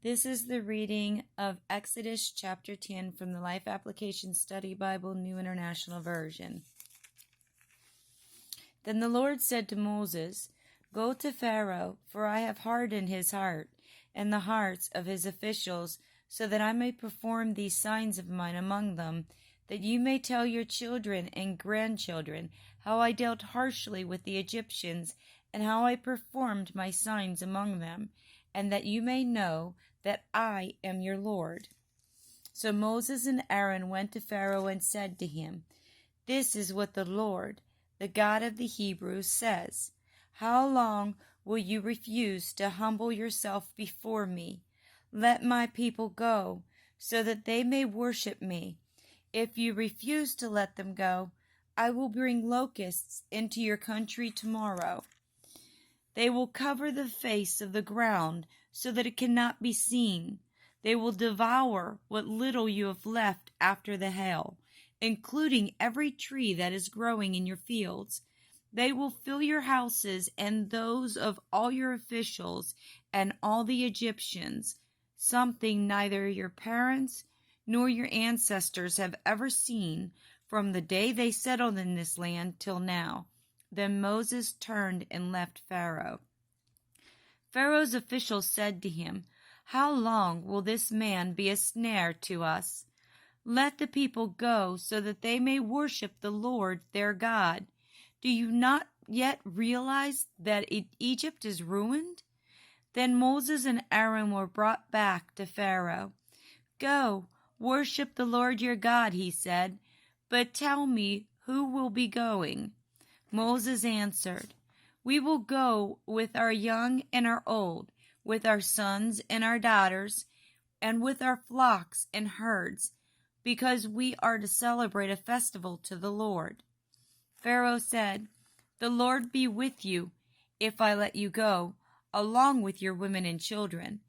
This is the reading of Exodus chapter 10 from the Life Application Study Bible, New International Version. Then the Lord said to Moses, "Go to Pharaoh, for I have hardened his heart and the hearts of his officials, so that I may perform these signs of mine among them, that you may tell your children and grandchildren how I dealt harshly with the Egyptians and how I performed my signs among them, and that you may know that I am your Lord." So Moses and Aaron went to Pharaoh and said to him, "This is what the Lord, the God of the Hebrews, says. How long will you refuse to humble yourself before me? Let my people go, so that they may worship me. If you refuse to let them go, I will bring locusts into your country tomorrow. They will cover the face of the ground so that it cannot be seen. They will devour what little you have left after the hail, including every tree that is growing in your fields. They will fill your houses and those of all your officials and all the Egyptians, something neither your parents nor your ancestors have ever seen from the day they settled in this land till now." Then Moses turned and left Pharaoh. Pharaoh's officials said to him, "How long will this man be a snare to us? Let the people go so that they may worship the Lord their God. Do you not yet realize that Egypt is ruined?" Then Moses and Aaron were brought back to Pharaoh. "Go, worship the Lord your God," he said, "but tell me who will be going." Moses answered, "We will go with our young and our old, with our sons and our daughters, and with our flocks and herds, because we are to celebrate a festival to the Lord." Pharaoh said, "The Lord be with you if I let you go, along with your women and children.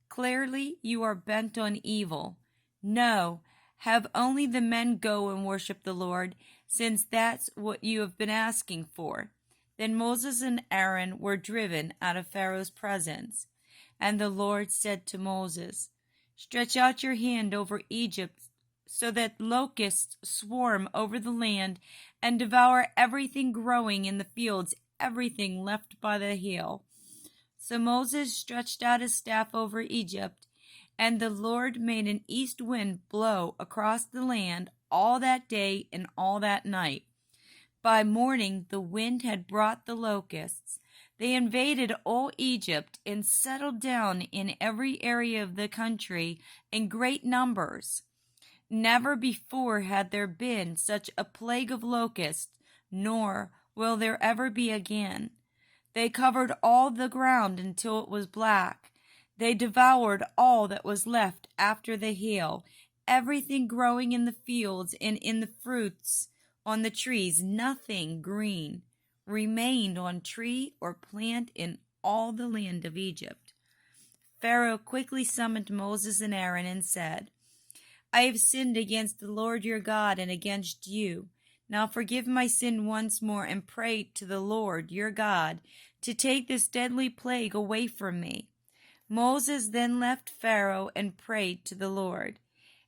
Clearly you are bent on evil. No, have only the men go and worship the Lord, since that's what you have been asking for." Then Moses and Aaron were driven out of Pharaoh's presence. And the Lord said to Moses, "Stretch out your hand over Egypt so that locusts swarm over the land and devour everything growing in the fields, everything left by the hail." So Moses stretched out his staff over Egypt, and the Lord made an east wind blow across the land all that day and all that night. By morning the wind had brought the locusts. They invaded all Egypt and settled down in every area of the country in great numbers. Never before had there been such a plague of locusts, nor will there ever be again. They covered all the ground until it was black. They devoured all that was left after the hail, everything growing in the fields and in the fruits on the trees. Nothing green remained on tree or plant in all the land of Egypt. Pharaoh quickly summoned Moses and Aaron and said, "I have sinned against the Lord your God and against you. Now forgive my sin once more and pray to the Lord your God to take this deadly plague away from me." Moses then left Pharaoh and prayed to the Lord.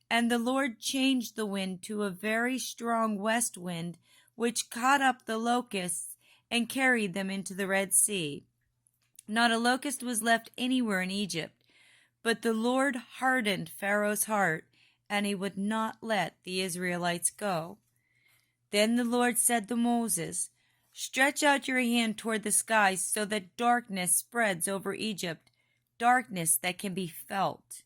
And the Lord changed the wind to a very strong west wind, which caught up the locusts and carried them into the Red Sea. Not a locust was left anywhere in Egypt, but the Lord hardened Pharaoh's heart, and he would not let the Israelites go. Then the Lord said to Moses, "Stretch out your hand toward the sky so that darkness spreads over Egypt, darkness that can be felt."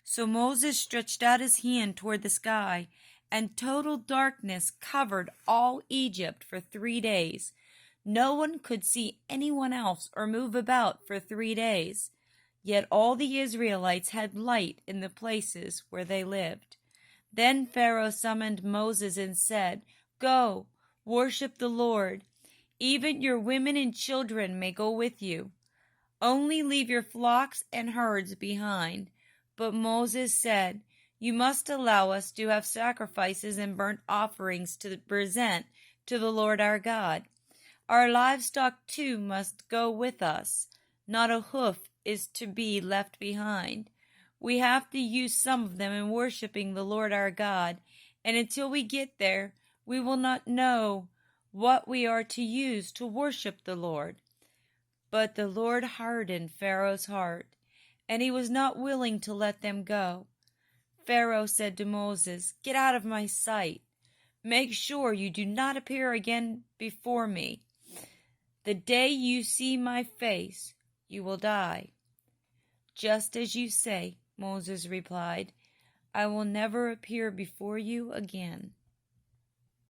So Moses stretched out his hand toward the sky, and total darkness covered all Egypt for 3 days. No one could see anyone else or move about for 3 days. Yet all the Israelites had light in the places where they lived. Then Pharaoh summoned Moses and said, "Go, worship the Lord. Even your women and children may go with you. Only leave your flocks and herds behind." But Moses said, "You must allow us to have sacrifices and burnt offerings to present to the Lord our God. Our livestock too must go with us. Not a hoof is to be left behind. We have to use some of them in worshiping the Lord our God, and until we get there, we will not know what we are to use to worship the Lord. But the Lord hardened Pharaoh's heart, and he was not willing to let them go. Pharaoh said to Moses, "Get out of my sight. Make sure you do not appear again before me. The day you see my face, you will die." "Just as you say," Moses replied. "I will never appear before you again."